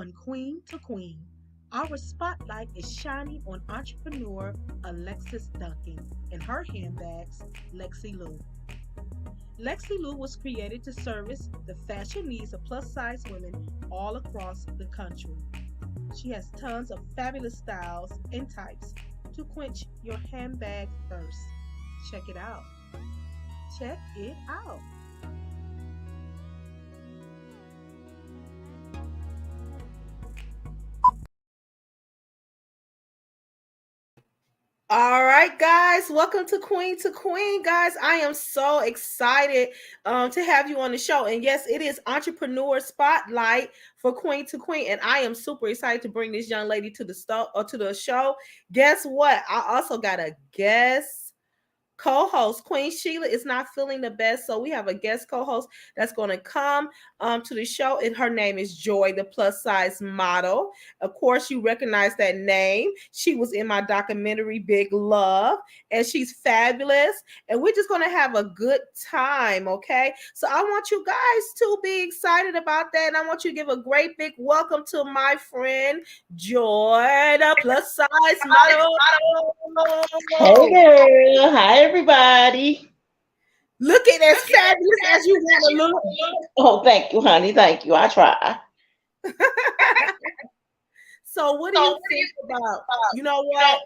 on Queen to Queen. Our spotlight is shining on entrepreneur Alexis Duncan and her handbags, Lexi Lou. Lexi Lou was created to service the fashion needs of plus size women all across the country. She has tons of fabulous styles and types to quench your handbag thirst. Check it out. Check it out. All right, guys, welcome to Queen, guys. I am so excited to have you on the show. And yes, it is Entrepreneur Spotlight for Queen to Queen, and I am super excited to bring this young lady to the show. Guess what? I also got a guest co-host. Queen Sheila is not feeling the best, so we have a guest co-host that's going to come to the show, and her name is Joy, the plus size model. Of course, you recognize that name. She was in my documentary Big Love, and she's fabulous, and we're just going to have a good time. Okay, so I want you guys to be excited about that, and I want you to give a great big welcome to my friend Joy, the plus size model. Hey girl, hi everybody. Looking as fabulous as you want to look. Oh, thank you, honey. Thank you. I try. So what do you think about, you know what?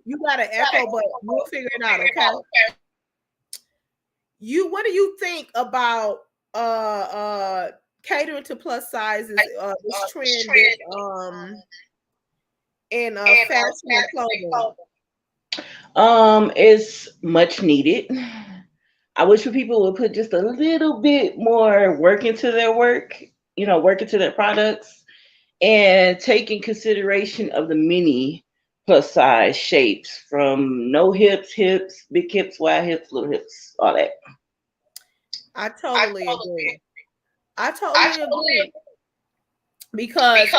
You got an echo, but we'll figure it out, okay? What do you think about catering to plus sizes, this trend in fashion and clothing? It's much needed. I wish for people would put just a little bit more work into their work, work into their products, and take in consideration of the many plus size shapes from no hips, big hips, wide hips, little hips, all that. I totally agree. I totally agree. Because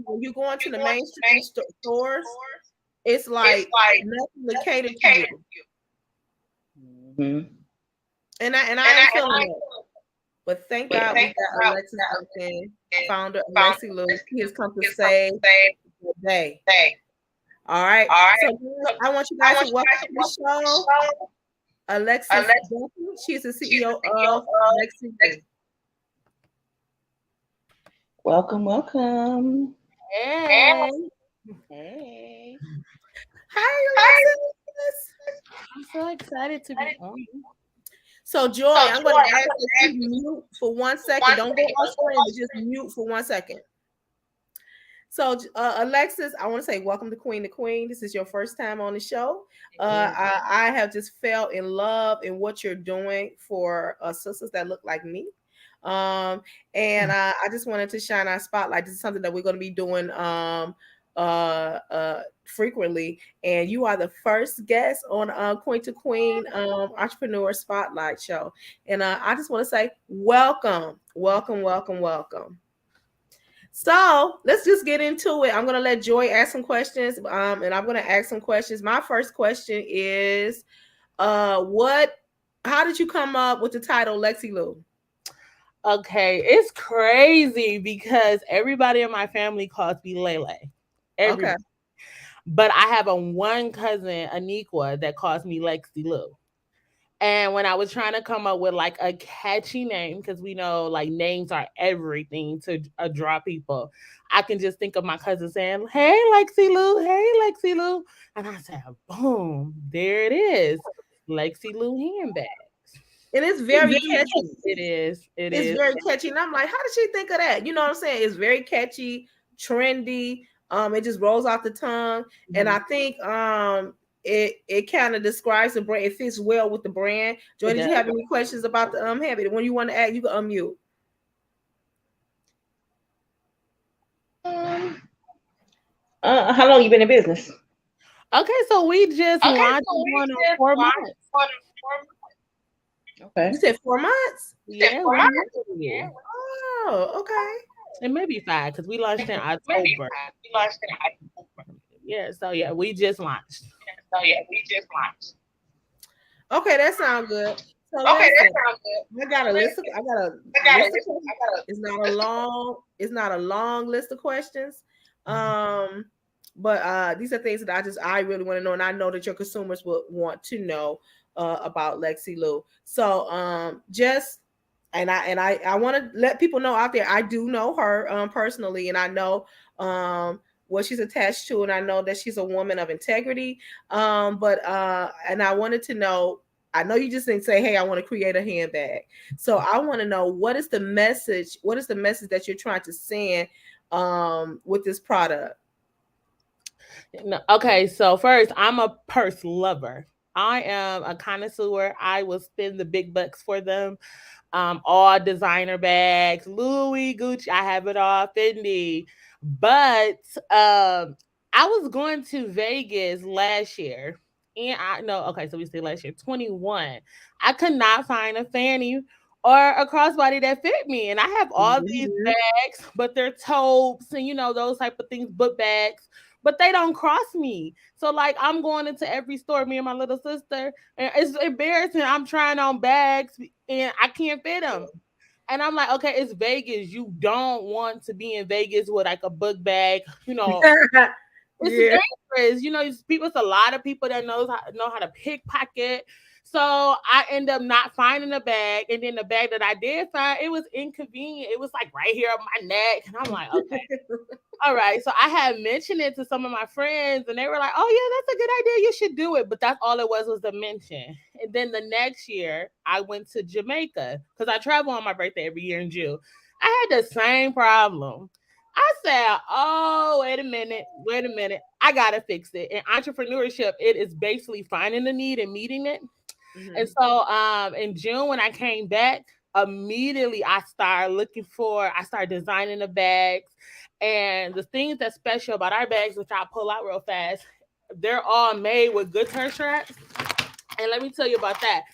when you go into the mainstream stores, it's like nothing to cater to you. Mm-hmm. And I ain't feeling it. But thank God we got Alexis Duncan, founder of Lexi Lou. He has come to save the day. All right. So I want you guys to welcome to the show Alexis Duncan. She's the CEO of Lexi Lou. Welcome. Hey. Hey. Hi, Alexis. I'm so excited to be on. So, Joy, I'm going to ask you to mute for 1 second. Don't go off screen, but just mute for 1 second. So, Alexis, I want to say welcome to Queen to Queen. This is your first time on the show. I have just fell in love in what you're doing for sisters that look like me. And I just wanted to shine our spotlight. This is something that we're going to be doing frequently, and you are the first guest on Queen to Queen Entrepreneur Spotlight show. And I just want to say welcome. So let's just get into it. I'm going to let Joy ask some questions, and I'm going to ask some questions. My first question is, how did you come up with the title Lexi Lou? Okay, it's crazy because everybody in my family calls me Lele. Okay. But I have one cousin, Aniqua, that calls me Lexi Lou. And when I was trying to come up with like a catchy name, because we know like names are everything to draw people, I can just think of my cousin saying, "Hey Lexi Lou, hey Lexi Lou," and I said, "Boom, there it is, Lexi Lou handbag." And it's very catchy. It is. It's very catchy. And I'm like, how did she think of that? You know what I'm saying? It's very catchy, trendy. It just rolls off the tongue. Mm-hmm. And I think it kind of describes the brand. It fits well with the brand. Joy, did you have any questions about the habit? When you want to add, you can unmute. How long you been in business? Okay, so we just launched on 4 months. Okay. You said 4 months? Yeah. Oh, okay. It may be 5 because we launched in October. Yeah, so yeah, we just launched. Okay, that sounds good. So listen, I got a list. I got a list of questions. It's not a long. It's not a long list of questions. But these are things that I really want to know, and I know that your consumers would want to know about Lexi Lou. So just and I want to let people know out there I do know her personally, and I know what she's attached to, and I know that she's a woman of integrity. But and I wanted to know. I know you just didn't say, "Hey, I want to create a handbag." So I want to know what is the message? What is the message that you're trying to send with this product? No, okay, so first, I'm a purse lover. I am a connoisseur. I will spend the big bucks for them. All designer bags, Louis, Gucci, I have it all, Fendi. But I was going to Vegas last year. And I no, okay, so we say last year, 21. I could not find a fanny or a crossbody that fit me. And I have all these Mhm. bags, but they're totes and those type of things, book bags, but they don't cross me. So like I'm going into every store, me and my little sister, and it's embarrassing. I'm trying on bags and I can't fit them. And I'm like, okay, it's Vegas. You don't want to be in Vegas with like a book bag. It's Yeah. dangerous. It's a lot of people that know how to pickpocket. So I end up not finding a bag, and then the bag that I did find, it was inconvenient. It was like right here on my neck, and I'm like, okay. All right. So I had mentioned it to some of my friends, and they were like, "Oh yeah, that's a good idea. You should do it." But that's all it was a mention. And then the next year, I went to Jamaica because I travel on my birthday every year in June. I had the same problem. I said, "Oh, wait a minute. I gotta fix it." In entrepreneurship, it is basically finding the need and meeting it. And Mhm. so in June when I came back, immediately I started designing the bags. And the things that's special about our bags, which I'll pull out real fast, they're all made with guitar straps. And let me tell you about that.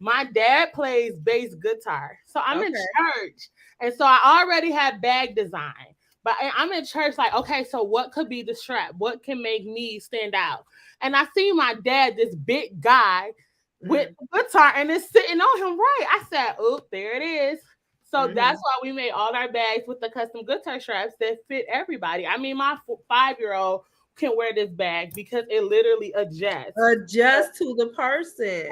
My dad plays bass guitar. So I'm in Okay. church. And so I already had bag design. But I'm in church, like, okay, so what could be the strap? What can make me stand out? And I see my dad, this big guy with Mhm. the guitar, and it's sitting on him right. I said, oh, there it is. So that's Mhm. why we made all our bags with the custom guitar straps that fit everybody. I mean, my 5-year-old can wear this bag because it literally adjusts Adjust to the person.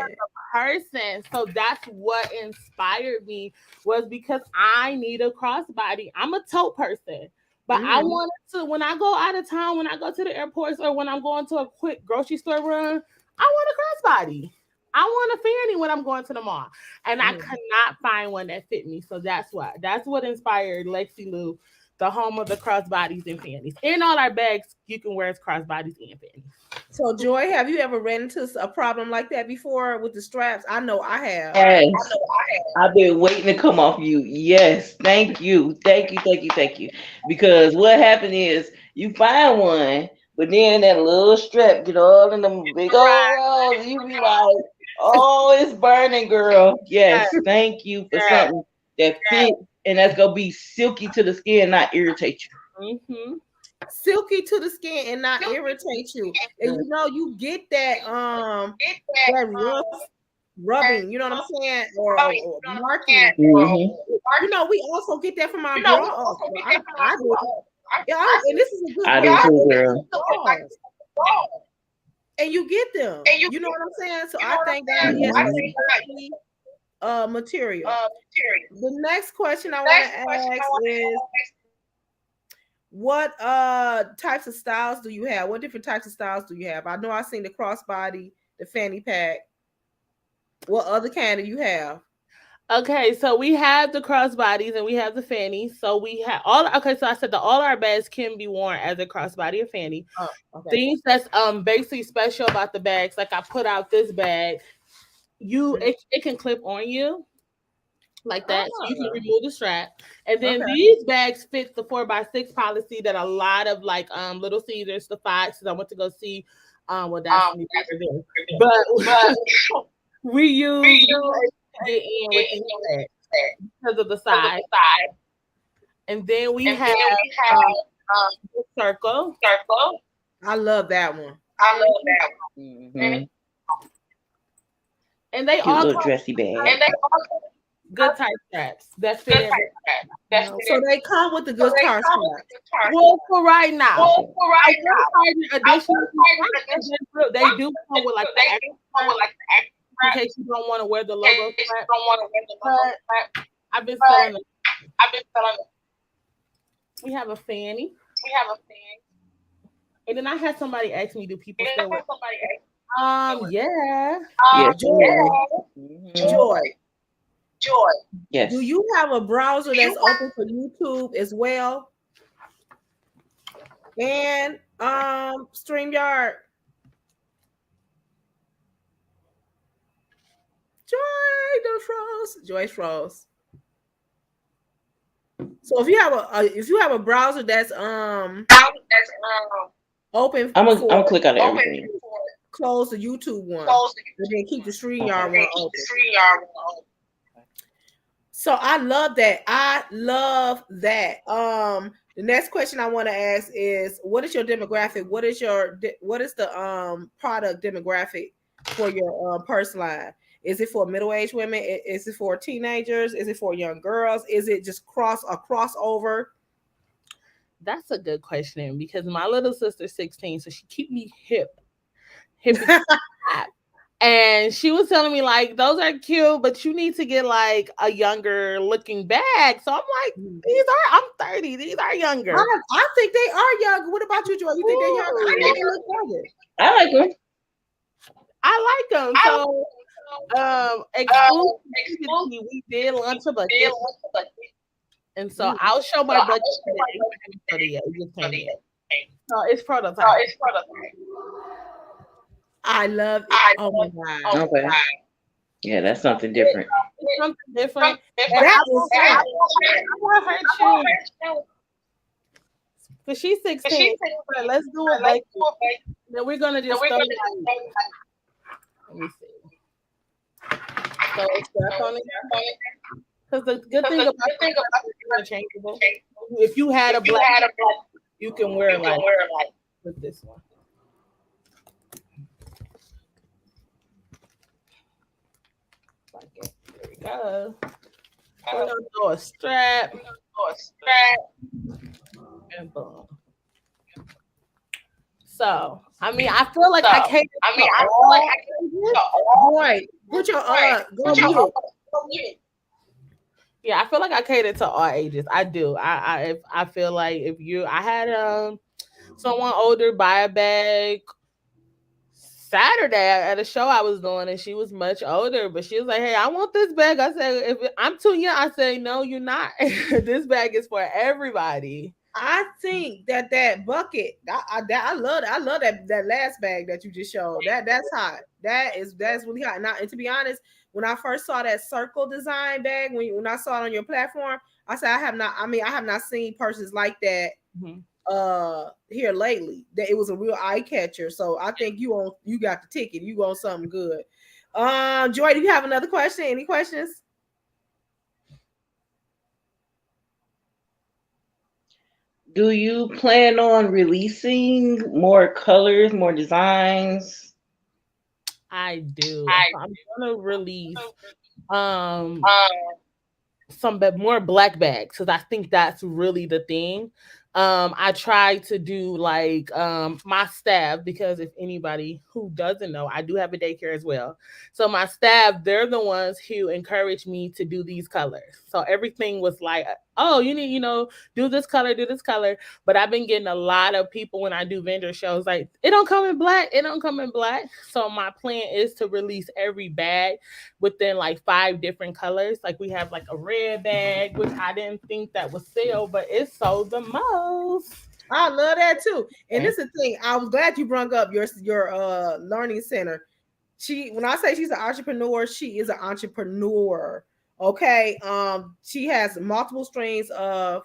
person. So that's what inspired me was because I need a crossbody. I'm a tote person. But I Mhm. wanted to, when I go out of town, when I go to the airports or when I'm going to a quick grocery store run, I want a crossbody. I want a fanny when I'm going to the mall. And I Mhm. could not find one that fit me. So that's what inspired Lexi Lou, the home of the crossbodies and fannies. In all our bags, you can wear crossbodies and fannies. So, Joy, have you ever ran into a problem like that before with the straps? I know I have. Yes. I've been waiting to come off you. Yes. Thank you. Thank you. Thank you. Thank you. Because what happened is you find one, but then that little strap get all in them big old rolls. And you be like, oh, it's burning, girl. Yes. Thank you for something that fits and that's gonna be silky to the skin, not irritate Mm-hmm. Silky to the skin and not irritate you. And you. you get that rough rubbing, you know what I'm saying? Or marking. Mhm. We also get that from our bras. Well, I do. Yeah, and this is a good I good do practice too, with girl. bras. And you get them. You know what I'm saying? So I thank God, yes, this is Mhm. definitely material. The next question I want to ask is what types of styles do you have? What different types of styles do you have? I know I've seen the crossbody, the fanny pack. What other kind do you have? Okay, so we have the crossbodies and we have the fannies. So we have all okay, so I said that all our bags can be worn as a crossbody or fanny. Oh, okay. Things that's basically special about the bags, like I put out this bag, Mhm. it can clip on you like that. So you can Oh, remove the strap. And then okay. these bags fit the 4x6 policy that a lot of like Little Caesars, the Fox, I went to go see well that's me there. But we use get in with these bags because of the size. And then we have the circle. I love that one. Mhm. And they Cute all little come dressy bag. good tight straps that fit in. So they come with the good car strap. Well, for right now. Okay. I will find additional straps. They do come with like the extra strap in case you don't want to wear the logo strap. But I've been selling them. We have a fanny. And then I had somebody ask me, do people still wear? Yeah. Yes. Joy, Mhm. Joy. Yes. Do you have a browser that's open for YouTube as well? And StreamYard. Joyce froze. So if you have a browser that's open I'm for gonna click out of everything. close the YouTube one, and then keep the StreamYard one open. So I love that. The next question I want to ask is, what is your demographic? What is the product demographic for your purse line? Is it for middle-aged women? Is it for teenagers? Is it for young girls? Is it just a crossover? That's a good question because my little sister's 16, so she keep me hip. And she was telling me like those are cute, but you need to get like a younger looking bag. So I'm like, I'm 30. These are younger. I think they are younger. What about you, Joy? You think they're younger? I think they look younger. I like them. I like them. So exclusively we did launch a bucket. And so I'll show my bucket today. So it's prototype. I love it. Oh my God. Okay. Yeah, that's something different. It's something different. That is I want her too. Because she's 16. Let's do it. Like, then we're gonna just start. Let me see. So it's stuff on it. Because the good thing about it's interchangeable. If you had a black, you can wear it like with this one. There we go. We're gonna throw a strap. And boom. So, I mean, I feel like I can't. Boy, put your go mute. Yeah, I feel like I cater to all ages. I do. I feel like I had someone older buy a bag Saturday at a show I was doing, and she was much older, but she was like, "Hey, I want this bag." I said, "If I'm too young," I say, "No, you're not. This bag is for everybody." I think that bucket, I love that last bag that you just showed. That's hot. That's really hot. Now, and to be honest, when I first saw that circle design bag, when I saw it on your platform, I said I have not seen purses like that here lately. That it was a real eye catcher. So I think you got the ticket. You want something good. Joy, do you have another question? Any questions? Do you plan on releasing more colors, more designs? I do. So I'm gonna release some more black bags because I think that's really the thing. I try to do like my staff, because if anybody who doesn't know, I do have a daycare as well. So my staff, they're the ones who encouraged me to do these colors. So everything was like, oh, you need, do this color, do this color. But I've been getting a lot of people when I do vendor shows like, it don't come in black, it don't come in black. So my plan is to release every bag within like 5 different colors. Like we have like a red bag, which I didn't think that would sell, but it sold the most. I love that too. And this is the thing. I was glad you brought up your learning center. When I say she's an entrepreneur, she is an entrepreneur. Okay. She has multiple streams of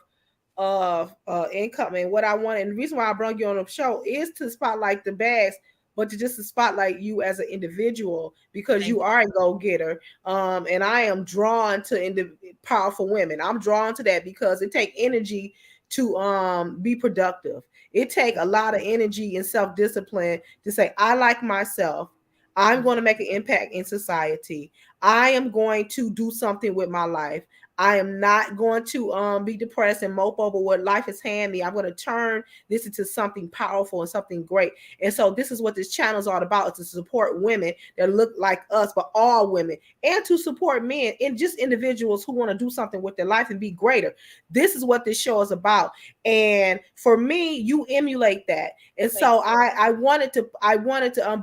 income. And what I want, and the reason why I brought you on the show is to spotlight the bags, but to spotlight you as an individual, because you are a go-getter. And I am drawn to powerful women. I'm drawn to that because it takes energy to be productive. It takes a lot of energy and self-discipline to say, I like myself. I'm going to make an impact in society. I am going to do something with my life. I am not going to be depressed and mope over what life has handed me. I'm going to turn this into something powerful and something great. And so this is what this channel is all about, is to support women that look like us, but all women, and to support men and just individuals who want to do something with their life and be greater. This is what this show is about. And for me, you emulate that. And so I wanted to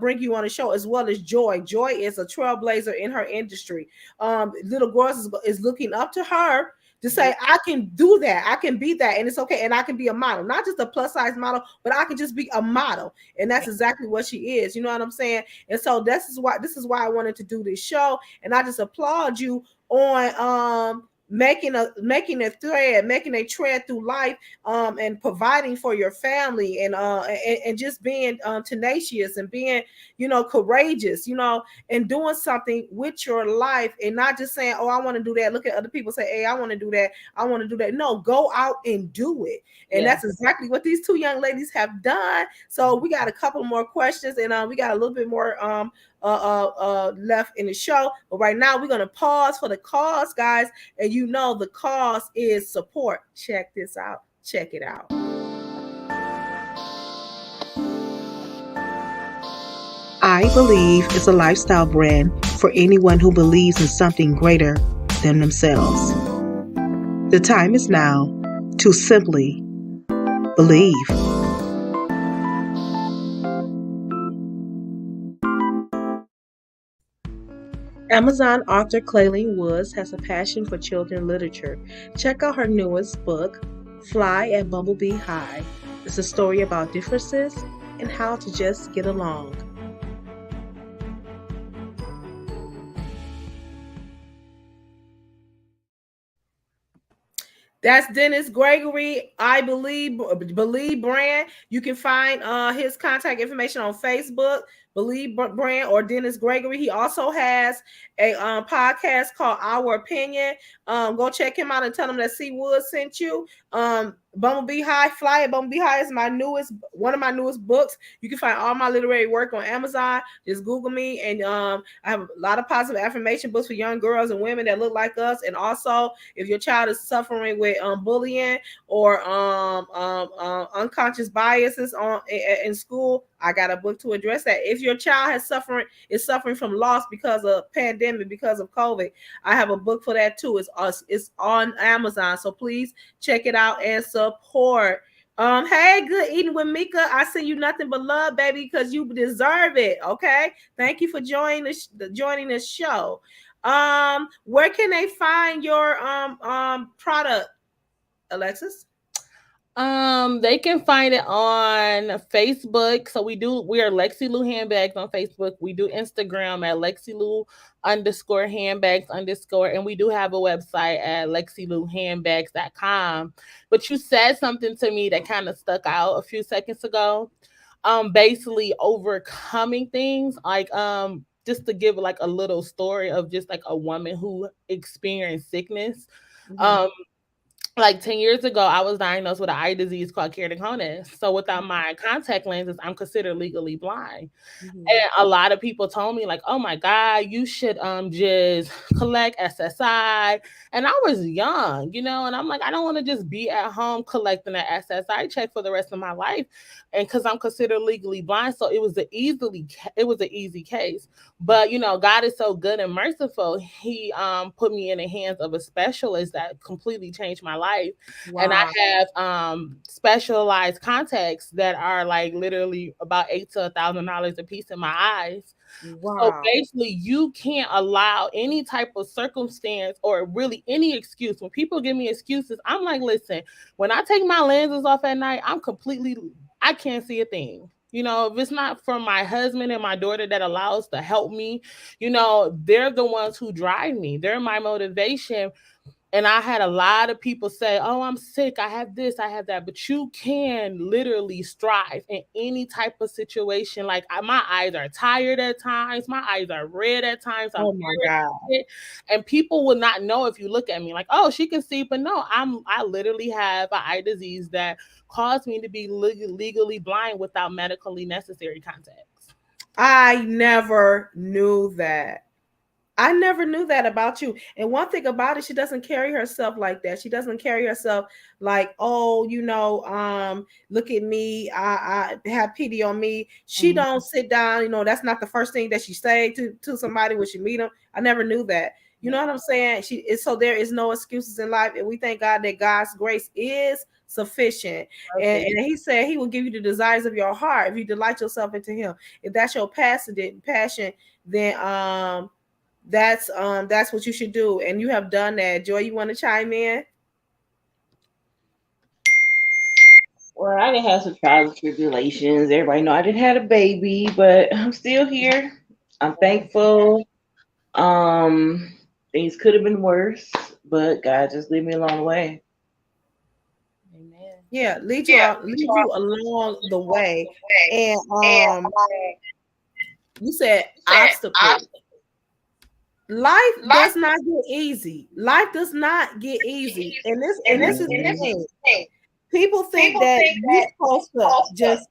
bring you on the show, as well as Joy. Joy is a trailblazer in her industry. Little girls is looking up to her to say, I can do that, I can be that, and it's okay, and I can be a model, not just a plus size model, but I can just be a model. And that's exactly what she is. You know what I'm saying? And so this is why I wanted to do this show. And I just applaud you on making a thread, making a tread through life, and providing for your family, and just being tenacious and being, courageous, and doing something with your life, and not just saying, oh, I want to do that. Look at other people say, hey, I want to do that, I want to do that. No, go out and do it. And that's exactly what these two young ladies have done. So we got a couple more questions, and we got a little bit more left in the show. But right now we're gonna pause for the cause, guys. And the cause is support. Check this out. Check it out. I Believe is a lifestyle brand for anyone who believes in something greater than themselves. The time is now to simply believe. Amazon author Clayleen Woods has a passion for children's literature. Check out her newest book, Fly at Bumblebee High. It's a story about differences and how to just get along. That's Dennis Gregory, I Believe brand. You can find his contact information on Facebook, Believe brand, or Dennis Gregory. He also has a podcast called Our Opinion. Go check him out and tell him that C Wood sent you. Bumblebee High, Fly at Bumblebee High is one of my newest books. You can find all my literary work on Amazon. Just Google me, and I have a lot of positive affirmation books for young girls and women that look like us. And also, if your child is suffering with bullying or unconscious biases in school, I got a book to address that. If your child is suffering from loss because of pandemic, because of COVID, I have a book for that too. It's on Amazon, so please check it out and support. Hey, good eating with Mika. I send you nothing but love, baby, because you deserve it. Okay, thank you for joining the show. Where can they find your product, Alexis? They can find it on Facebook. So we are Lexi Lou Handbags on Facebook. We do Instagram at Lexi Lou _handbags _ and we do have a website at lexilouhandbags.com. But you said something to me that kind of stuck out a few seconds ago. Basically overcoming things, like just to give like a little story of just like a woman who experienced sickness. Mm-hmm. Like 10 years ago, I was diagnosed with an eye disease called keratoconus. So without my contact lenses, I'm considered legally blind. Mm-hmm. And a lot of people told me, like, oh my God, you should just collect SSI. And I was young, and I'm like, I don't want to just be at home collecting an SSI check for the rest of my life. And because I'm considered legally blind. So it was an easy case. But God is so good and merciful. He put me in the hands of a specialist that completely changed my life. Wow. And I have specialized contacts that are like literally about $800 to $1,000 a piece in my eyes. Wow. So basically, you can't allow any type of circumstance or really any excuse. When people give me excuses, I'm like, listen, when I take my lenses off at night, I can't see a thing. If it's not from my husband and my daughter that allows to help me, they're the ones who drive me. They're my motivation. And I had a lot of people say, oh, I'm sick, I have this, I have that. But you can literally strive in any type of situation. Like my eyes are tired at times. My eyes are red at times. Oh my God. And people will not know if you look at me like, oh, she can see. But no, I literally have an eye disease that caused me to be legally blind without medically necessary contacts. I never knew that. I never knew that about you. And one thing about it, she doesn't carry herself like that. She doesn't carry herself like, oh, look at me. I have pity on me. She Mhm. don't sit down. That's not the first thing that she say to somebody when she meet them. I never knew that. You know what I'm saying? She is so there is no excuses in life, and we thank God that God's grace is sufficient. And He said He will give you the desires of your heart if you delight yourself into Him. If that's your passion, then that's what you should do, and you have done that. Joy, you want to chime in? Well, I didn't have some trials and tribulations. Everybody know I didn't have a baby, but I'm still here. I'm thankful. Um, Things could have been worse, but God just lead me along the way. Amen. Yeah, lead you along the way. And you said obstacles. Life does not get easy. Life does not get easy. And this is the Mhm. thing. People think that you're supposed to just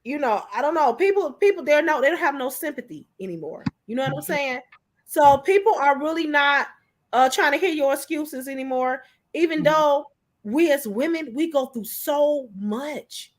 I don't know. People they don't have no sympathy anymore. You know what I'm saying? So people are really not trying to hear your excuses anymore, even Mhm. though we as women, we go through so much.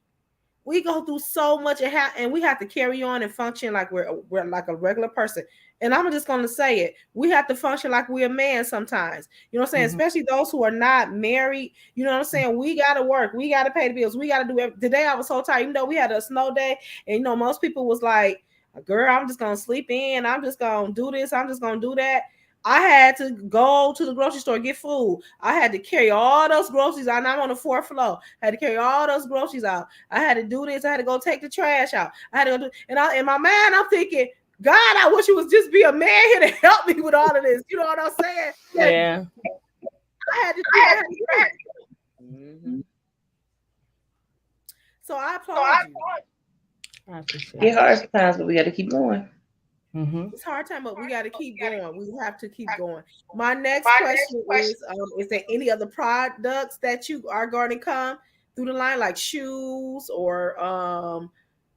We go through so much and we have to carry on and function like we're like a regular person. And I'm just going to say it. We have to function like we're a man sometimes. You know what I'm saying? Mhm. Especially those who are not married. You know what I'm saying? We got to work. We got to pay the bills. We got to do everything. Today I was so tired. Even though we had a snow day, and most people was like, "Girl, I'm just going to sleep in. I'm just going to do this. I'm just going to do that." I had to go to the grocery store get food. I had to carry all those groceries out. And I'm on the fourth floor. I had to carry all those groceries out. I had to do this. I had to go take the trash out. I had to go do, and in my mind, I'm thinking, God, I wish it was just be a man here to help me with all of this. You know what I'm saying? But Yeah. I had to do what I had to do. Mhm. So I applaud you. I appreciate Get it. hard sometimes, but we got to keep going. Mm-hmm. It's a hard time, but we got to keep going. We have to keep going. My next question is there any other products that you are going to come through the line, like shoes or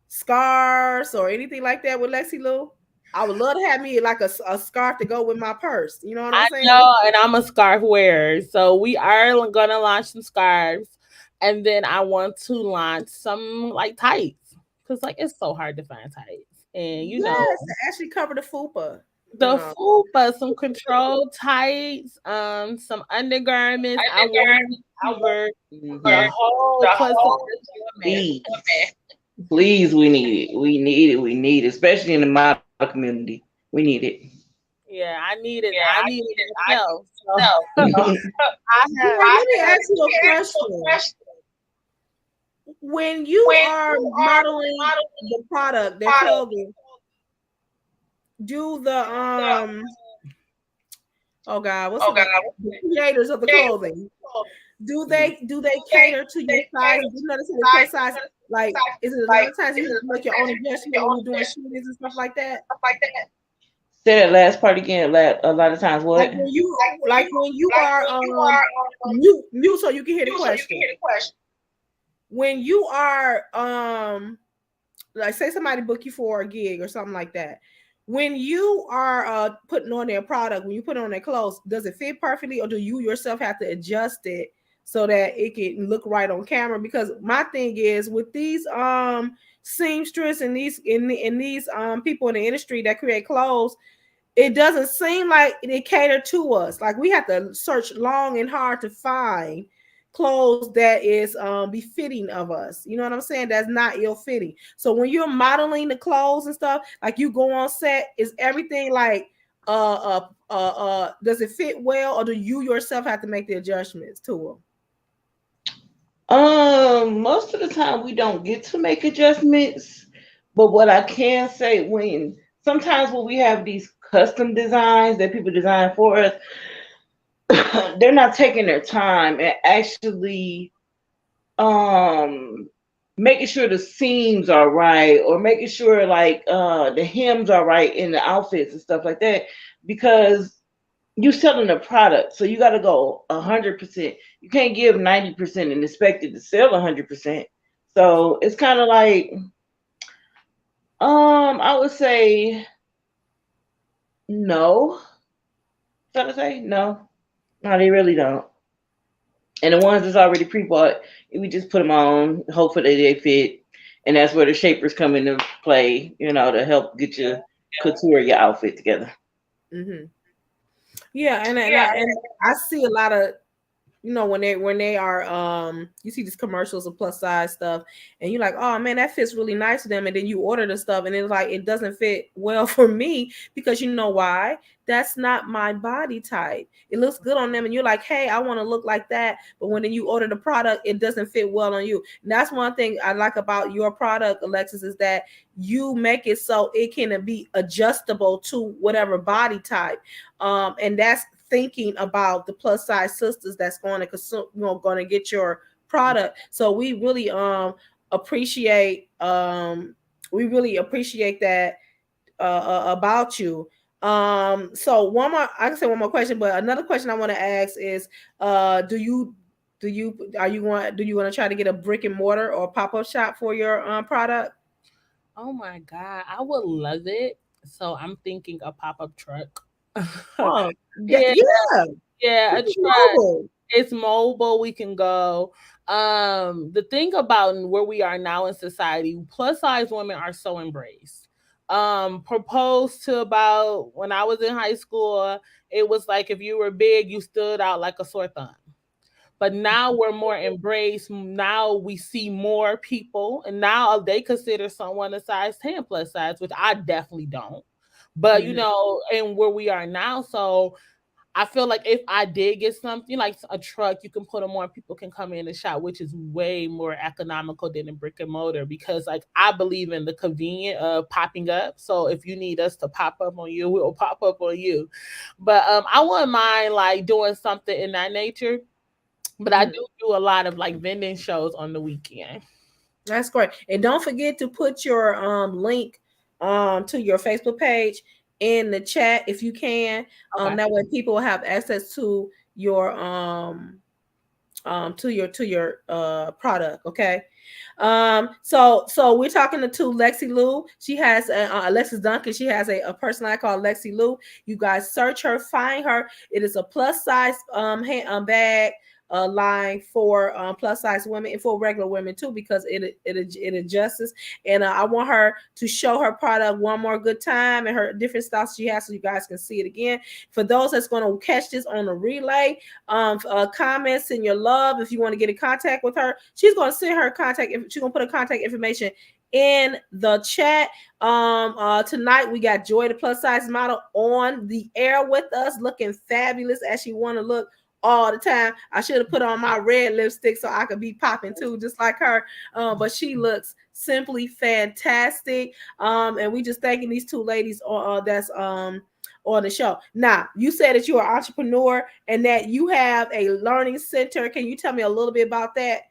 scarves or anything like that with Lexi Lou? I would love to have me like a scarf to go with my purse. You know what I'm I saying? know, and I'm a scarf wearer, so we are gonna launch some scarves, and then I want to launch some like tights, cause like it's so hard to find tights, and Yes, to actually cover the fupa. You the know. fupa, some control tights, some undergarments. I want to cover the Mhm. whole plus size woman. Please, please, we need it. We need it. We need it, especially in the model community. We need it. Yeah, I need it. I need it myself. So I Joy, have. let me ask you a question. When you are modeling the product, their clothing, do the oh God, what's the creators of the clothing? Do they cater to your size? Do you notice the plus size? Like, is it a lot of times you have to make your own adjustment when you're doing shootings and stuff like that? Say that last part again. A lot of times, Like what? when you are mute so you can hear the question. When you are like say somebody book you for a gig or something like that. When you are putting on their product, when you put on their clothes, does it fit perfectly, or do you yourself have to adjust it so that it can look right on camera? Because my thing is with these seamstress and these people in the industry that create clothes, it doesn't seem like they cater to us. Like we have to search long and hard to find clothes that is befitting of us. You know what I'm saying? That's not ill fitting. So when you're modeling the clothes and stuff, like you go on set, is everything like does it fit well, or do you yourself have to make the adjustments to them? Most of the time we don't get to make adjustments, but what I can say when sometimes when we have these custom designs that people design for us, they're not taking their time and actually um making sure the seams are right or making sure like the hems are right in the outfits and stuff like that because you selling a product, so you got to go 100%. You can't give 90% and expect it to sell 100%. So it's kind of like I would say no. Should I say no? No, they really don't. And the ones that's already pre-bought, we just put them on, hopefully they fit, and that's where the shapers come into play. To help get your couture your outfit together. Hmm. Yeah, and I see a lot of, when they are you see these commercials of plus size stuff, and you're like, oh man, that fits really nice to them, and then you order the stuff and it's like it doesn't fit well for me, because you know why? That's not my body type. It looks good on them and you're like, hey, I want to look like that, but when then you order the product, it doesn't fit well on you. And that's one thing I like about your product, Alexis, is that you make it so it can be adjustable to whatever body type. And that's thinking about the plus size sisters that's going to consume, going to get your product. So appreciate we really appreciate that about you. So one more, I can say one more question, but another question I want to ask is, do you want to try to get a brick and mortar or pop-up shop for your product? Oh my God, I would love it. So I'm thinking a pop up truck. Oh, Yeah, yeah, yeah, a it's truck. mobile. It's mobile. We can go. The thing about where we are now in society, plus size women are so embraced. Proposed to about when I was in high school, it was like if you were big, you stood out like a sore thumb. But now we're more embraced. Now we see more people, and now they consider someone a size 10 plus size, which I definitely don't. But Mhm. and where we are now, so I feel like if I did get something like a truck, you can put them on, people can come in and shop, which is way more economical than a brick and mortar, because like I believe in the convenient of popping up. So if you need us to pop up on you, we'll pop up on you. But I wouldn't mind like doing something in that nature. But I Mhm. do a lot of like vending shows on the weekend. That's great. And don't forget to put your link to your Facebook page in the chat if you can. Okay. That way people will have access to your product. Okay. So we're talking to Lexi Lou. She has Alexis Duncan. She has a person I call Lexi Lou. You guys search her, find her. It is a plus size bag line for plus size women and for regular women too, because it adjusts. And I want her to show her product one more good time and her different styles she has, so you guys can see it again. For those that's going to catch this on the relay, comments and your love, if you want to get in contact with her, she's going to send her contact, she's going to put her contact information in the chat. Tonight we got Joy, the plus size model, on the air with us, looking fabulous as she want to look all the time. I should have put on my red lipstick so I could be popping too, just like her. But she looks simply fantastic. And we just thanking these two ladies that's on the show. Now, you said that you're an entrepreneur and that you have a learning center. Can you tell me a little bit about that?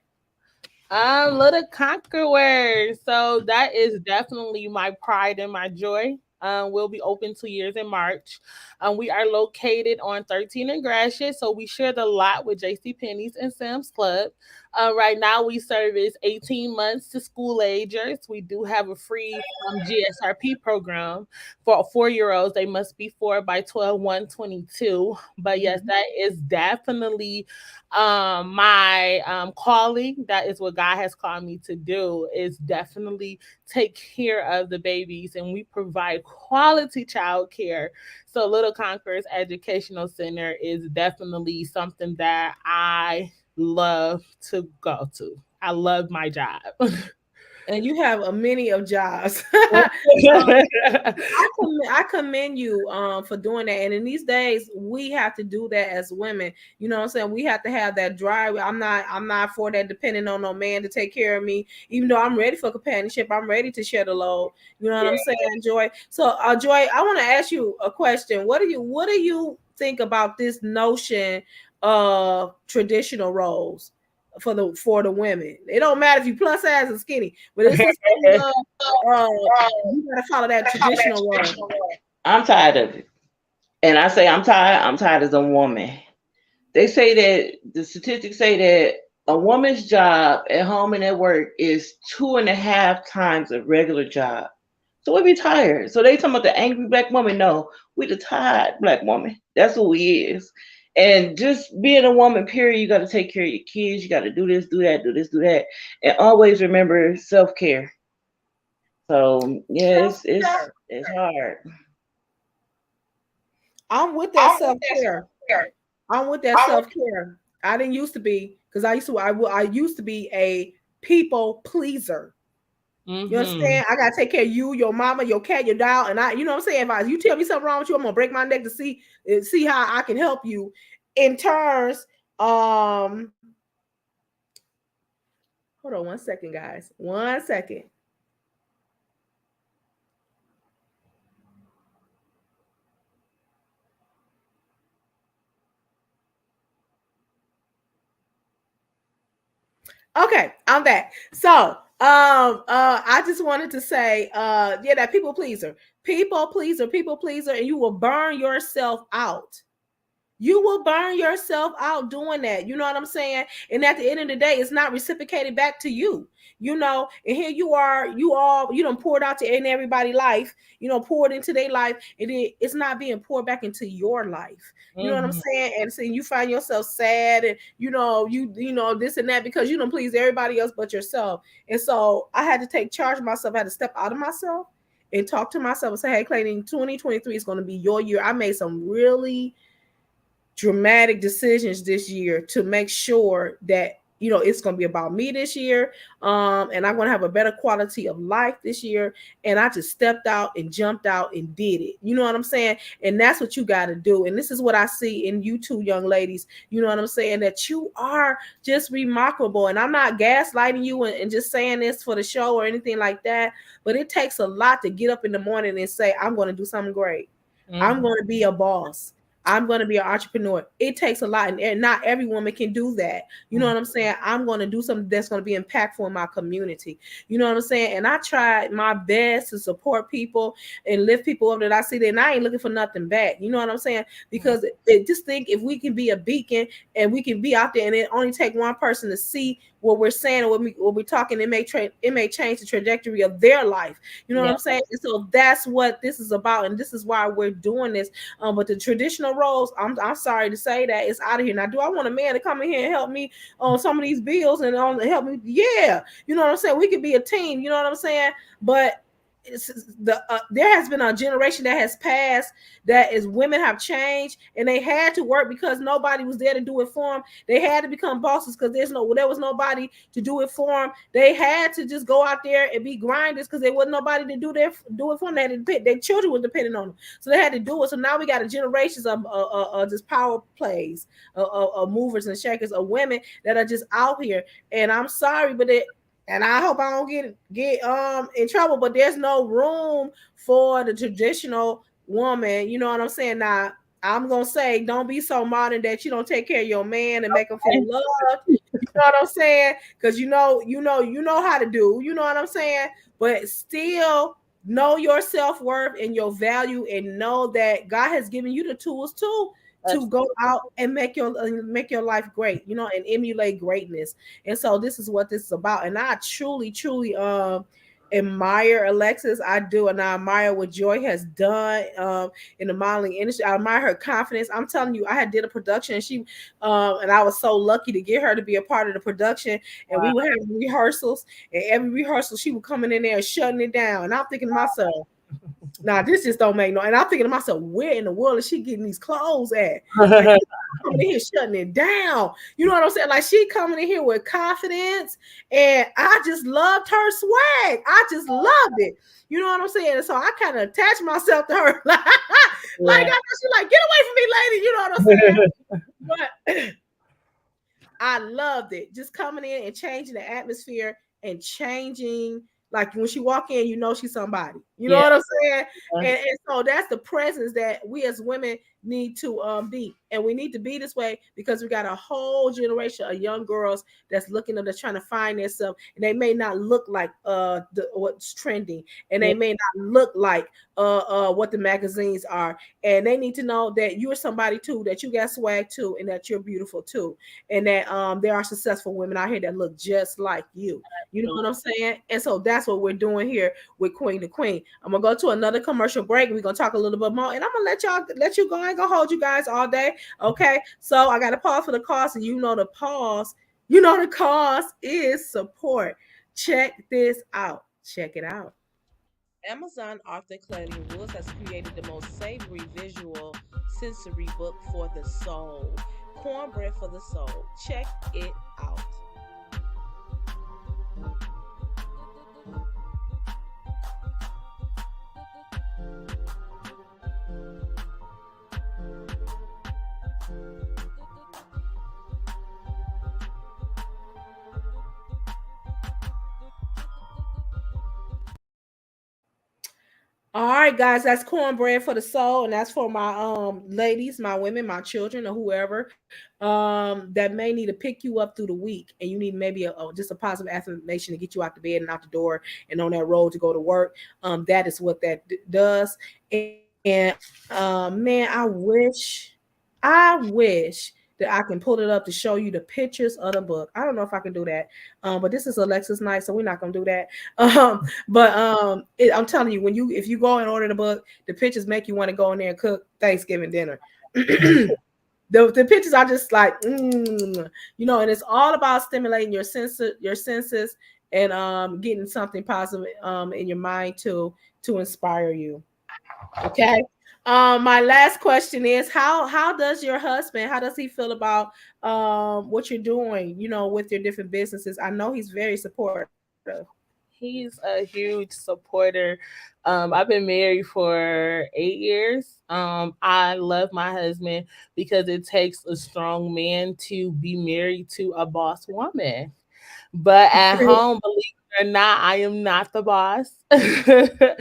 Little Conqueror. So that is definitely my pride and my joy. We'll be open 2 years in March. We are located on 13 and Gratiot, so we share the lot with JC Penney's and Sam's Club. Right now, we service 18 months to school agers. We do have a free GSRP program for 4-year-olds. They must be 4 by 12, 122. But yes, that is definitely my calling. That is what God has called me to do, is definitely take care of the babies, and we provide quality child care. So Little Conquerors Educational Center is definitely something that I love to go to. I love my job. And you have a many of jobs. I commend you for doing that. And in these days, we have to do that as women. You know what I'm saying? We have to have that drive. I'm not for that, depending on no man to take care of me. Even though I'm ready for companionship, I'm ready to share the load. You know what I'm saying, Joy? So Joy, I want to ask you a question. What do you think about this notion of traditional roles for the women? It don't matter if you plus size or skinny, but it's this thing of you gotta follow that traditional role. I'm tired of it. And I say I'm tired. I'm tired as a woman. They say that the statistics say that a woman's job at home and at work is 2.5 times a regular job. So we be tired. So they talking about the angry black woman. No, we the tired black woman. That's what we is. And just being a woman, period, you got to take care of your kids. You got to do this, do that, do this, do that, and always remember self care. So yeah, Self-care. it's hard. I'm with that self-care. I'm with that self-care. I didn't used to be because I used to be a people pleaser. You Mm-hmm. understand? I gotta take care of you, your mama, your cat, your dog, and I. You know what I'm saying? If you tell me something wrong with you, I'm gonna break my neck to see how I can help you. In turns, um, hold on one second, guys. 1 second. Okay, I'm back. So, I just wanted to say, yeah, that people pleaser, and you will burn yourself out. You will burn yourself out doing that. You know what I'm saying? And at the end of the day, it's not reciprocated back to you. You know, and here you are, you don't pour it out to in everybody's life, pour it into their life, and it's not being poured back into your life. You know what I'm Mm-hmm. saying? And so you find yourself sad and this and that because you don't please everybody else but yourself. And so I had to take charge of myself. I had to step out of myself and talk to myself and say, hey, Clayton, 2023 is going to be your year. I made some really dramatic decisions this year to make sure that it's going to be about me this year, and I'm going to have a better quality of life this year. And I just stepped out and jumped out and did it. You know what I'm saying? And that's what you got to do. And this is what I see in you two young ladies. You know what I'm saying? That you are just remarkable. And I'm not gaslighting you and just saying this for the show or anything like that, but it takes a lot to get up in the morning and say, I'm going to do something great. I'm Mm-hmm. going to be a boss. I'm going to be an entrepreneur. It takes a lot, and not every woman can do that. You know what I'm saying? I'm going to do something that's going to be impactful in my community. You know what I'm saying? And I tried my best to support people and lift people up that I see, and I ain't looking for nothing back. You know what I'm saying? Because just think if we can be a beacon and we can be out there, and it only take one person to see what we're saying or what we're talking, it may change the trajectory of their life. You know what Yeah. I'm saying? And so that's what this is about, and this is why we're doing this. But the traditional roles, I'm sorry to say that it's out of here. Now, do I want a man to come in here and help me on some of these bills and help me? Yeah, you know what I'm saying. We could be a team. You know what I'm saying. But there has been a generation that has passed that is women have changed and they had to work because nobody was there to do it for them. They had to become bosses because there was nobody to do it for them. They had to just go out there and be grinders because there wasn't nobody to do it for them. Their children were depending on them, so they had to do it. So now we got a generations of just power plays, of movers and shakers, of women that are just out here. And I'm sorry, but and I hope I don't get in trouble, but there's no room for the traditional woman. You know what I'm saying? Now, I'm gonna say, don't be so modern that you don't take care of your man and make him feel loved. You know what I'm saying? Because you know how to do. You know what I'm saying? But still know your self-worth and your value, and know that God has given you the tools too to go out and make your life great, and emulate greatness. And so this is what this is about. And I truly, truly admire Alexis. I do, and I admire what Joy has done in the modeling industry. I admire her confidence. I'm telling you, I had did a production, and and I was so lucky to get her to be a part of the production. And we Wow. would have rehearsals, and every rehearsal she would come in there and shutting it down. And I'm thinking to myself, nah, this just don't make no. And I'm thinking to myself, where in the world is she getting these clothes at? Like, coming in here shutting it down. You know what I'm saying? Like, she coming in here with confidence, and I just loved her swag. I just loved it. You know what I'm saying? And so I kind of attached myself to her. Like, I Yeah. know she like, get away from me, lady. You know what I'm saying? But I loved it. Just coming in and changing the atmosphere and changing, like when she walk in, she's somebody. You know Yeah. what I'm saying? And so that's the presence that we as women need to be. And we need to be this way because we got a whole generation of young girls that's looking at us trying to find themselves. And they may not look like what's trending. And Yeah. they may not look like what the magazines are. And they need to know that you're somebody too, that you got swag too, and that you're beautiful too, and that there are successful women out here that look just like you. You know what I'm saying? And so that's what we're doing here with Queen to Queen. I'm gonna go to another commercial break. We're gonna talk a little bit more, and I'm gonna let you go. I ain't gonna hold you guys all day. Okay. So I gotta pause for the cost, and the cost is support. Check this out. Check it out. Amazon author Claudia Woods has created the most savory visual sensory book for the soul. Cornbread for the soul. Check it out. All right, guys, that's cornbread for the soul, and that's for my ladies, my women, my children, or whoever that may need to pick you up through the week, and you need maybe just a positive affirmation to get you out the bed and out the door and on that road to go to work. That is what that does. And man, I wish that I can pull it up to show you the pictures of the book. I don't know if I can do that. But this is Alexis night, so we're not gonna do that. I'm telling you, if you go and order the book, the pictures make you want to go in there and cook Thanksgiving dinner. The pictures are just like, and it's all about stimulating your senses, and getting something positive in your mind to inspire you. Okay. My last question is how does your husband, how does he feel about what you're doing, with your different businesses? I know he's very supportive. He's a huge supporter. I've been married for 8 years. I love my husband because it takes a strong man to be married to a boss woman. But at home, believe it or not, I am not the boss. I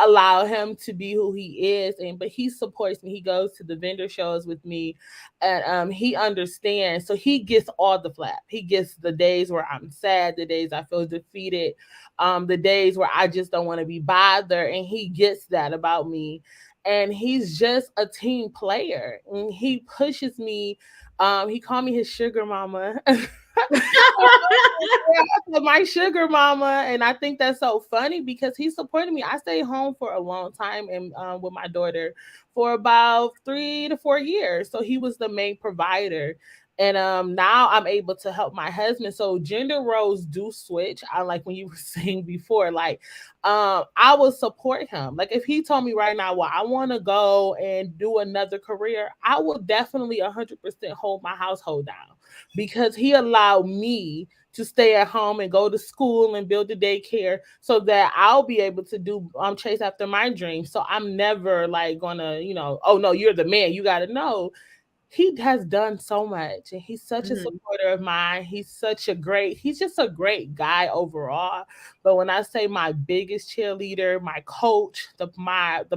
allow him to be who he is, and but he supports me. He goes to the vendor shows with me, and he understands. So he gets all the flap. He gets the days where I'm sad, the days I feel defeated, the days where I just don't want to be bothered, and he gets that about me. And he's just a team player, and he pushes me. He called me his sugar mama. My sugar mama, and I think that's so funny because he supported me. I stayed home for a long time and with my daughter for about 3 to 4 years, so he was the main provider. And now I'm able to help my husband. So gender roles do switch. I like when you were saying before, like I will support him. Like if he told me right now, well, I want to go and do another career, I will definitely 100% hold my household down because he allowed me to stay at home and go to school and build a daycare so that I'll be able to do chase after my dreams. So I'm never like gonna, oh no, you're the man. You gotta know. He has done so much and he's such a Mhm. supporter of mine. He's just a great guy overall. But when I say my biggest cheerleader, my coach, the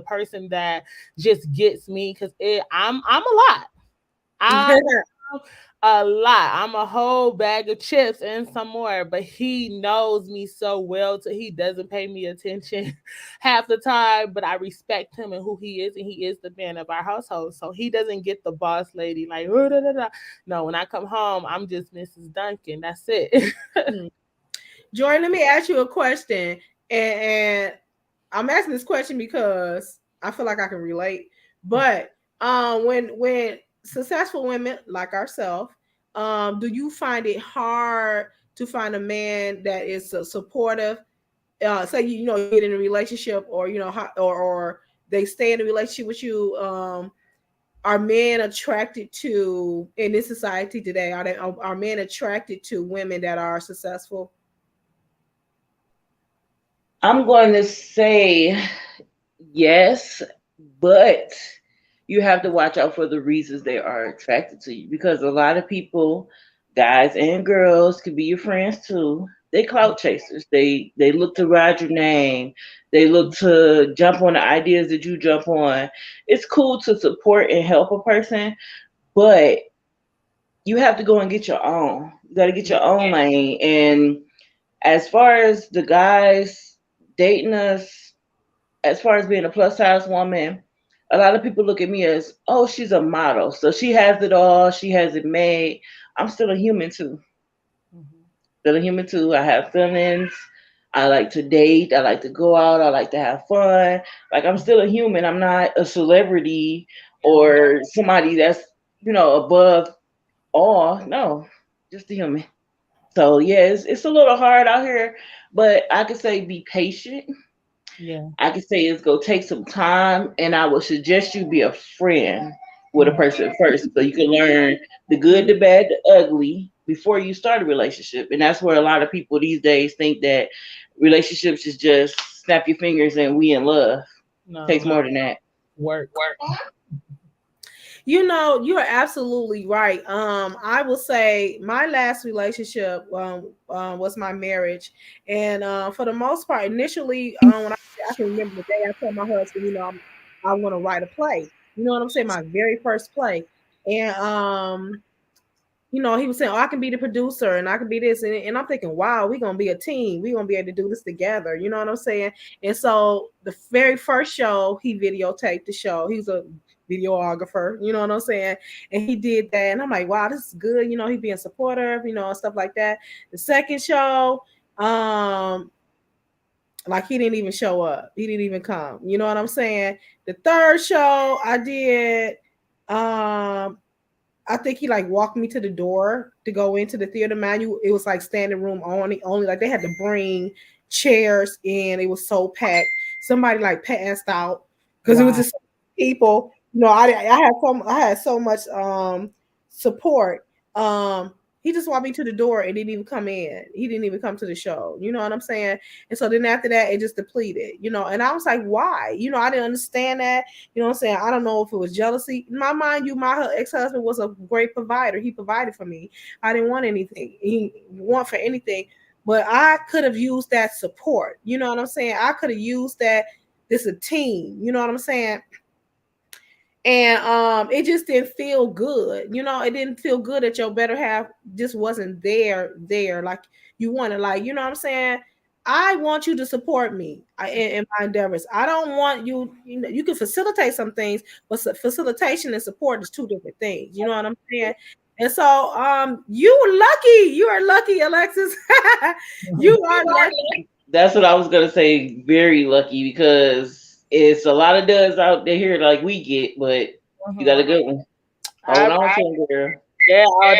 person that just gets me, because I'm a lot. I a lot. I'm a whole bag of chips and some more, but he knows me so well so he doesn't pay me attention half the time, but I respect him and who he is, and he is the man of our household. So he doesn't get the boss lady like, "Oh, da, da, da." No, when I come home, I'm just Mrs. Duncan. That's it. Mhm. Joy, let me ask you a question. And I'm asking this question because I feel like I can relate. But when successful women like ourselves, do you find it hard to find a man that is supportive? Say you get in a relationship, or or they stay in a relationship with you. Are men attracted to, in this society today? Are men attracted to women that are successful? I'm going to say yes, but you have to watch out for the reasons they are attracted to you because a lot of people, guys and girls, could be your friends too. They clout chasers. They look to ride your name. They look to jump on the ideas that you jump on. It's cool to support and help a person, but you have to go and get your own. You got to get your own lane. And as far as the guys dating us, as far as being a plus size woman, a lot of people look at me as, oh, she's a model. So she has it all, she has it made. I'm still a human too. Mhm. Still a human too. I have feelings. I like to date. I like to go out. I like to have fun. Like I'm still a human. I'm not a celebrity or somebody that's, above all. No, just a human. So yeah, it's a little hard out here, but I could say be patient. Yeah. I could say it's gonna take some time, and I would suggest you be a friend with a person first, so you can learn the good, the bad, the ugly before you start a relationship. And that's where a lot of people these days think that relationships is just snap your fingers and we in love. Takes No more than that. work. You are absolutely right. I will say my last relationship was my marriage, and for the most part, initially, when I can remember the day I told my husband, I want to write a play. You know what I'm saying? My very first play, and he was saying, "Oh, I can be the producer and I can be this," and I'm thinking, "Wow, we're gonna be a team. We're gonna be able to do this together." You know what I'm saying? And so the very first show, he videotaped the show. He's a videographer. You know what I'm saying? And he did that, and I'm like, "Wow, this is good." He being supportive, and stuff like that. The second show, like he didn't even show up. He didn't even come. You know what I'm saying? The third show I did, I think he like walked me to the door to go into the theater. Manual. It was like standing room only like they had to bring chairs in. It was so packed. Somebody like passed out because it was Wow. just people. I had so much support. He just walked me to the door and didn't even come in. He didn't even come to the show. You know what I'm saying? And so then after that, it just depleted. And I was like, why? I didn't understand that. You know what I'm saying? I don't know if it was jealousy. In my mind, my ex-husband was a great provider. He provided for me. I didn't want anything. He didn't want for anything. But I could have used that support. You know what I'm saying? I could have used that. This is a team. You know what I'm saying? And it just didn't feel good. It didn't feel good that your better half just wasn't there like you wanted. Like, you know what I'm saying? I want you to support me in my endeavors. I don't want you. You can facilitate some things, but facilitation and support is two different things. You know what I'm saying? And so, you are lucky, Alexis. You are lucky. That's what I was gonna say. Very lucky because it's a lot of duds out there here like we get, but you got a good one. Hold I, on to it, girl. yeah, oh,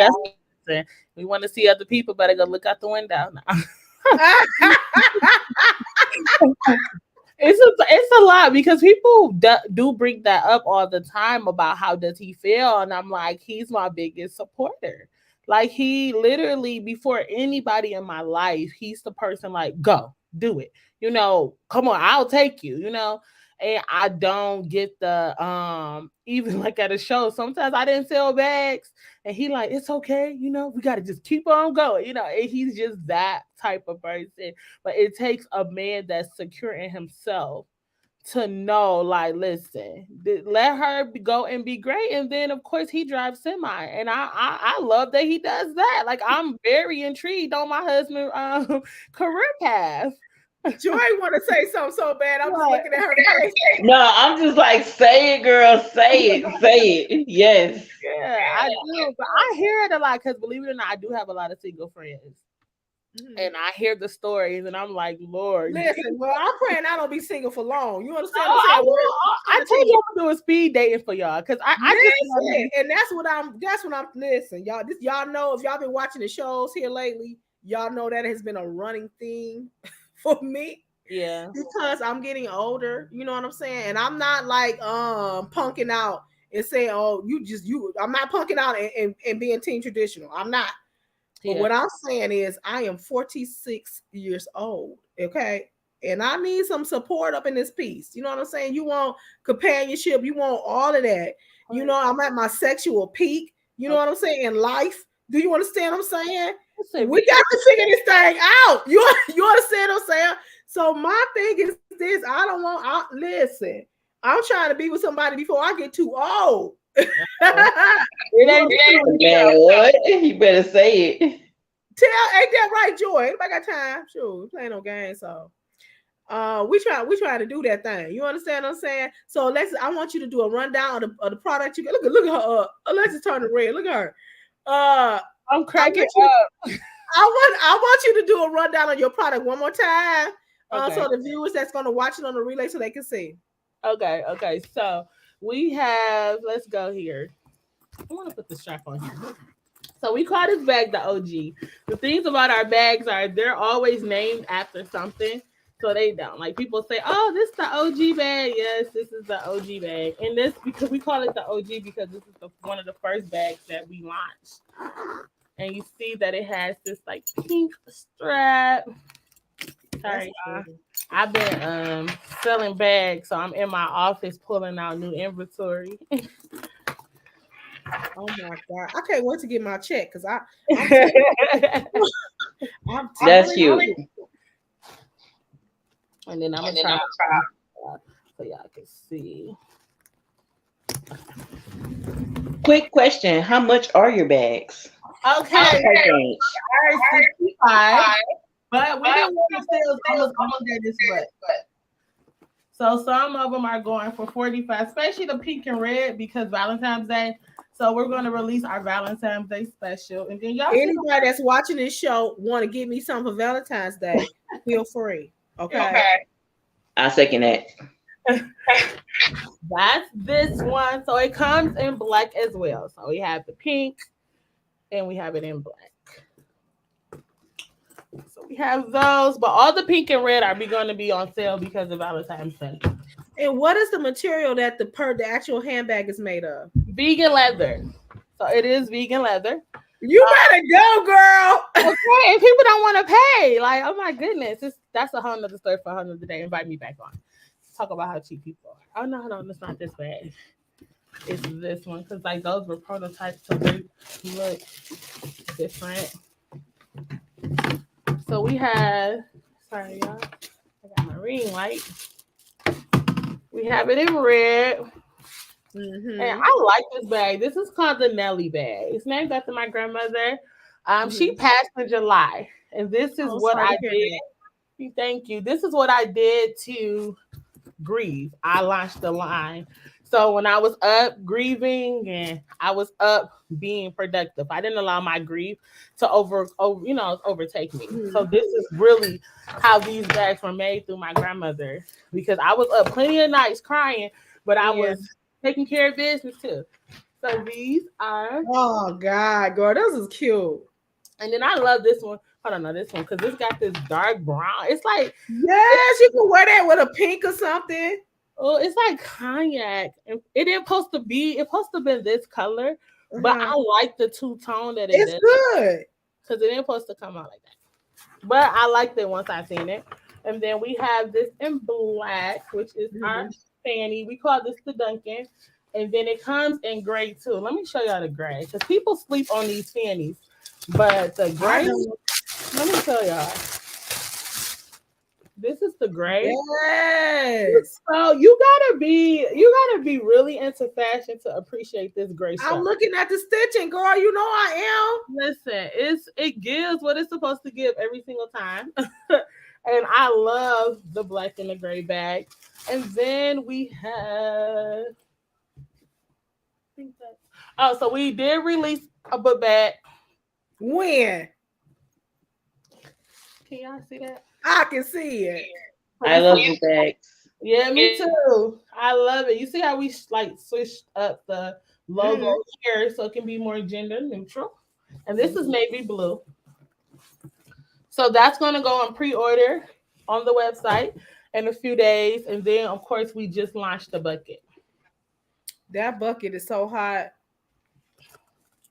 that's we want to see other people, better go look out the window. It's a lot because people do bring that up all the time about how does he feel, and I'm like, he's my biggest supporter. Like he literally before anybody in my life, he's the person like go do it. Come on, I'll take you. And I don't get the even like at a show. Sometimes I didn't sell bags, and he like it's okay. We got to just keep on going. And he's just that type of person. But it takes a man that's secure in himself to know, like, listen, let her go and be great, and then of course he drives semi, and I love that he does that. Like, I'm very intrigued on my husband career path. Joy want to say something so bad. I'm just What? looking at her face. No, I'm just like, say it, girl. Say it. Say it. Yes. Yeah, I do, but I hear it a lot because believe it or not, I do have a lot of single friends, Mhm. and I hear the stories, and I'm like, Lord. Listen, well, I'm praying I don't be single for long. You understand what I'm Oh, I saying? will. I told you I'm doing speed dating for y'all because I just Listen, and that's what I'm listen, y'all. Y'all know if y'all been watching the shows here lately, y'all know that has been a running theme for me yeah. because I'm getting older. You know what I'm saying? And I'm not like punking out and saying, "Oh, you." I'm not punking out and being team traditional. I'm not. But Yeah. what I'm saying is, I am 46 years old, okay? And I need some support up in this piece. You know what I'm saying? You want companionship, you want all of that. I'm at my sexual peak. You know Okay. what I'm saying? In life. Do you understand what I'm saying? Listen, We got to figure this thing out. You understand what I'm saying? So my thing is this: I don't want. Listen. I'm trying to be with somebody before I get too old. it ain't Man, what? You better say it. Ain't that right, Joy? Anybody got time? Sure, we playing no games, so we try to do that thing. You understand what I'm saying? So Alexis, I want you to do a rundown of the product you get. Look at her. Alexis turning red. Look at her. I'm I cracking want you. up. I want you to do a rundown on your product one more time. Okay. So the viewers that's gonna watch it on the relay so they can see. Okay. So we have. Let's go here. I want to put the strap on here. So we call this bag the OG. The things about our bags are they're always named after something. So they don't. Like people say, oh, this is the OG bag. Yes, this is the OG bag. And this because we call it the OG because this is one of the first bags that we launched. And you see that it has this like pink strap. Sorry, y'all. I've been selling bags, so I'm in my office pulling out new inventory. Oh my god, I can't wait to get my check because I'm That's cute. And then I'm gonna try so y'all can see. Quick question: how much are your bags? Okay, Okay. 65, but we didn't want to sell almost at this much. So some of them are going for 45, especially the pink and red because Valentine's Day. So we're going to release our Valentine's Day special, and then y'all. Anybody that's watching this show want to give me something for Valentine's Day? Feel free. Okay. I second that. That's this one. So it comes in black as well. So we have the pink, and we have it in black. So we have those, but all the pink and red are going to be on sale because of Valentine's Day. And what is the material that the actual handbag is made of? Vegan leather. So it is vegan leather. You better go, girl. Okay, and people don't want to pay. Like, oh my goodness, that's a whole nother story for a whole nother day. Invite me back on. Talk about how cheap people are. Oh no, it's not this bad. It's this one because like those were prototypes, so they look different. So we have, sorry y'all, I got my ring light. We have it in red. Mm-hmm. And I like this bag. This is called the Nelly bag. It's named after my grandmother. She passed in July. And this is what I did. Thank you. This is what I did to grieve. I launched the line. So when I was up grieving and I was up being productive, I didn't allow my grief to overtake me. Mm-hmm. So this is really how these bags were made through my grandmother because I was up plenty of nights crying, but I was taking care of business too. So these are. Oh God, girl, this is cute. And then I love this one. I don't know this one because it's got this dark brown. It's like you can wear that with a pink or something. Oh, it's like cognac. It didn't supposed to be. It's supposed to be this color, but I like the two-tone that it's good because it didn't supposed to come out like that. But I liked it once I seen it. And then we have this in black, which is our fanny. We call this the Duncan. And then it comes in gray too. Let me show y'all the gray because people sleep on these fannies, but the gray. Let me tell y'all. This is the gray. Yes. So you gotta be really into fashion to appreciate this gray stuff. I'm looking at the stitching, girl. You know I am. Listen, it gives what it's supposed to give every single time. And I love the black and the gray bag. And then we have so we did release a book bag. When? Can y'all see that? I can see it. I love book bags. Yeah, me too. I love it. You see how we like switched up the logo here so it can be more gender neutral. And this is navy blue. So that's going to go on pre-order on the website in a few days. And then, of course, we just launched the bucket. That bucket is so hot.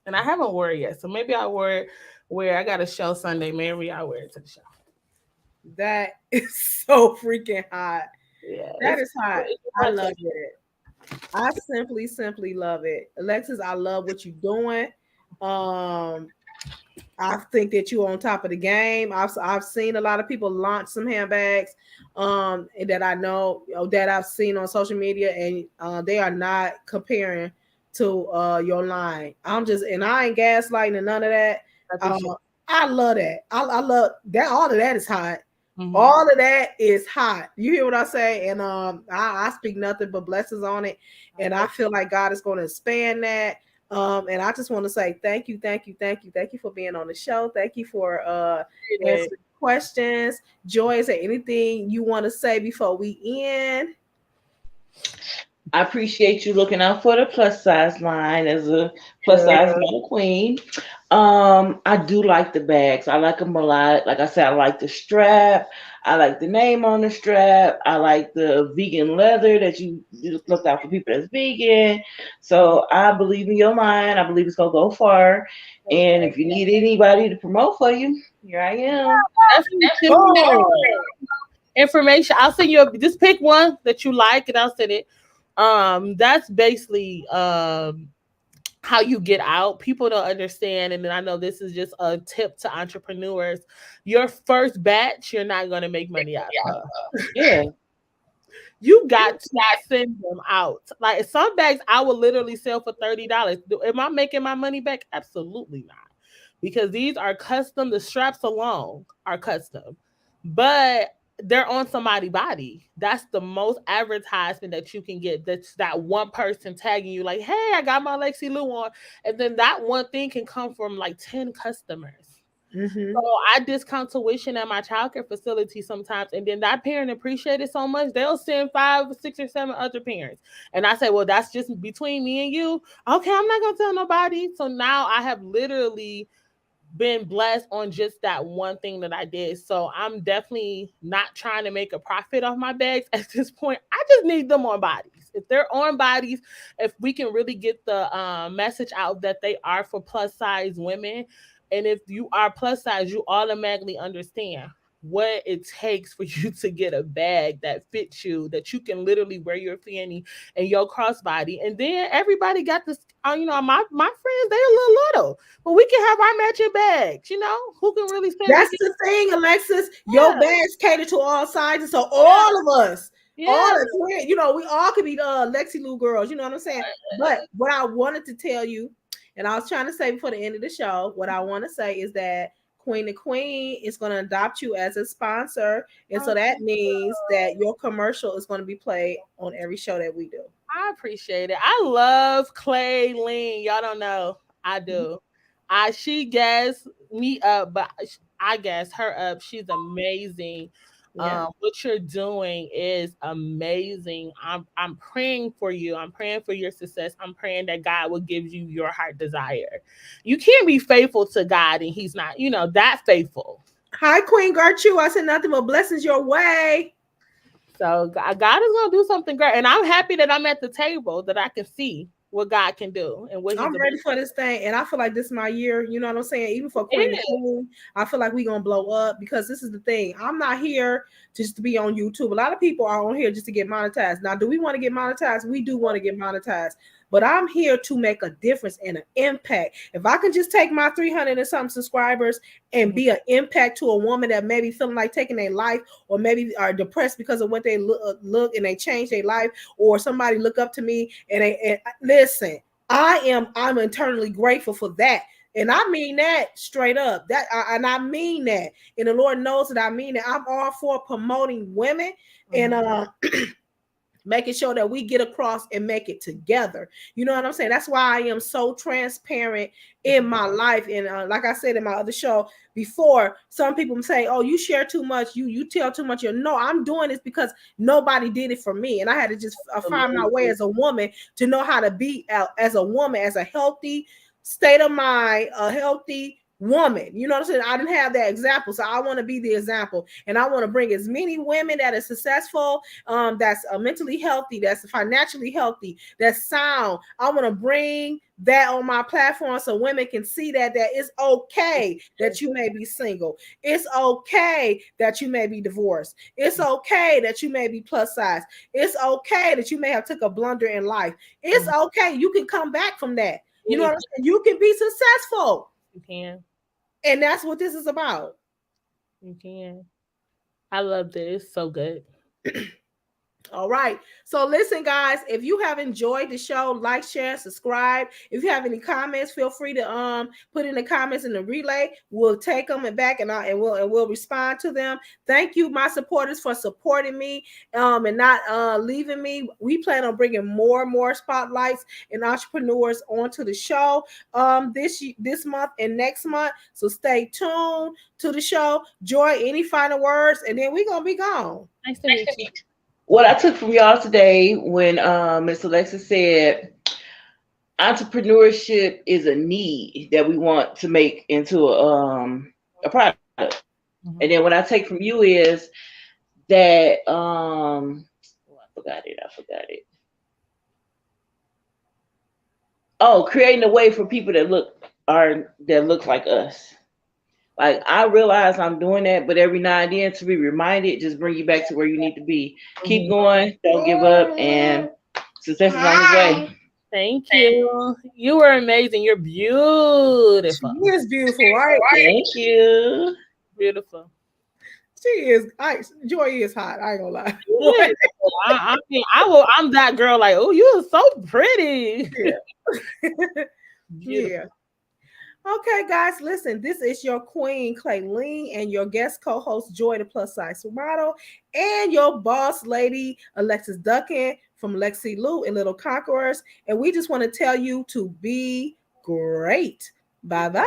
And I haven't worn it yet. So maybe I'll wear it where I got a show Sunday. Maybe I'll wear it to the show. That is so freaking hot. Yeah, that is hot. I love it. I simply love it. Alexis, I love what you're doing. I think that you're on top of the game. I've seen a lot of people launch some handbags that I know that I've seen on social media, and they are not comparing to your line. I ain't gaslighting and none of that. I love that. I love that. All of that is hot. Mm-hmm. All of that is hot. You hear what I say? And I speak nothing but blessings on it. And I feel like God is going to expand that. And I just want to say thank you, thank you, thank you, thank you for being on the show. Thank you for Yeah. answering questions. Joy, is there anything you want to say before we end? I appreciate you looking out for the plus size line as a plus size model queen. I do like the bags. I like them a lot. Like I said, I like the strap. I like the name on the strap. I like the vegan leather that you look out for people that's vegan. So I believe in your line. I believe it's gonna go far. And Okay. if you need anybody to promote for you, here I am. Definitely send me Boom. information. I'll send you just pick one that you like and I'll send it. That's basically how you get out. People don't understand, and then I know this is just a tip to entrepreneurs. Your first batch, you're not gonna make money out of. Yeah. You got to send them out. Like some bags I will literally sell for $30. Am I making my money back? Absolutely not. Because these are custom, the straps alone are custom. But they're on somebody's body. That's the most advertisement that you can get. That's that one person tagging you like, hey, I got my Lexi Lou on. And then that one thing can come from like 10 customers. Mm-hmm. So I discount tuition at my childcare facility sometimes, and then that parent appreciate it so much they'll send 5, 6, or 7 other parents. And I say, well, that's just between me and you. Okay, I'm not gonna tell nobody. So now I have literally been blessed on just that one thing that I did. So I'm definitely not trying to make a profit off my bags at this point. I just need them on bodies. If they're on bodies, if we can really get the message out that they are for plus size women, and if you are plus size, you automatically understand what it takes for you to get a bag that fits you, that you can literally wear your fanny and your crossbody. And then everybody got this, my friends, they're a little, but we can have our matching bags, who can really say we That's can. the thing, Alexis. Your Yeah, bags cater to all sizes, so yeah, all of us, all yeah. of we, we all could be the Lexi Lou girls. You know what I'm saying? But what I wanted to tell you, and I was trying to say before the end of the show, what I want to say is that Queen the Queen is going to adopt you as a sponsor, and so Oh, that thank means that you. your commercial is going to be played on every show that we do. I appreciate it. I love Clay Lean. Y'all don't know. I do. She gas me up, but I gas her up. She's amazing. Yeah. What you're doing is amazing. I'm praying for you. I'm praying for your success. I'm praying that God will give you your heart desire. You can't be faithful to God and He's not, that faithful. Hi, Queen Gertrude. I said nothing but blessings your way. So God is gonna do something great, and I'm happy that I'm at the table that I can see what God can do and what He's I'm about. ready for this thing, and I feel like this is my year. You know what I'm saying? Even for It Queen to is. Queen, I feel like we gonna blow up because this is the thing. I'm not here just to be on YouTube. A lot of people are on here just to get monetized. Now, do we want to get monetized? We do want to get monetized, but I'm here to make a difference and an impact. If I can just take my 300 and something subscribers and be an impact to a woman that maybe feeling like taking their life, or maybe are depressed because of what they look and they change their life, or somebody look up to me and listen. I'm internally grateful for that. And I mean that straight up. And I mean that. And the Lord knows that I mean it. I'm all for promoting women and making sure that we get across and make it together. You know what I'm saying? That's why I am so transparent in my life. And like I said in my other show before, some people say, "Oh, you share too much. You tell too much." No, I'm doing this because nobody did it for me, and I had to just find my way as a woman to know how to be out as a woman, as a healthy state of mind, a healthy woman. You know what I'm saying? I didn't have that example, so I want to be the example, and I want to bring as many women that are successful, that's mentally healthy, that's financially healthy, that's sound. I want to bring that on my platform so women can see that it's okay that you may be single. It's okay that you may be divorced. It's okay that you may be plus size. It's okay that you may have took a blunder in life. It's okay. You can come back from that. You know what I'm saying? You can be successful. You can. And that's what this is about. You can. I love this. So good. All right. So listen, guys, if you have enjoyed the show, like, share, subscribe. If you have any comments, feel free to put in the comments in the relay. We'll take them and back and we'll respond to them. Thank you, my supporters, for supporting me and not leaving me. We plan on bringing more and more spotlights and entrepreneurs onto the show this month and next month. So stay tuned to the show. Joy, any final words, and then we're gonna be gone. Nice to meet you. What I took from y'all today when Miss Alexis said entrepreneurship is a need that we want to make into a product. And then what I take from you is that I forgot it. Oh, creating a way for people that look like us. Like I realize I'm doing that, but every now and then to be reminded, just bring you back to where you need to be. Keep going, don't give up, and success is on the way. Thank you. You were amazing. You're beautiful. She is beautiful, right? Thank you. Beautiful. She is. Joy is hot. I ain't gonna lie. Yeah. I mean, I'm that girl. Like, oh, you are so pretty. Yeah. Yeah. Okay, guys, listen. This is your queen, Clayleen, and your guest co-host, Joy, the plus size model, and your boss lady, Alexis Duncan from Lexi Lou and Little Conquerors. And we just want to tell you to be great. Bye-bye.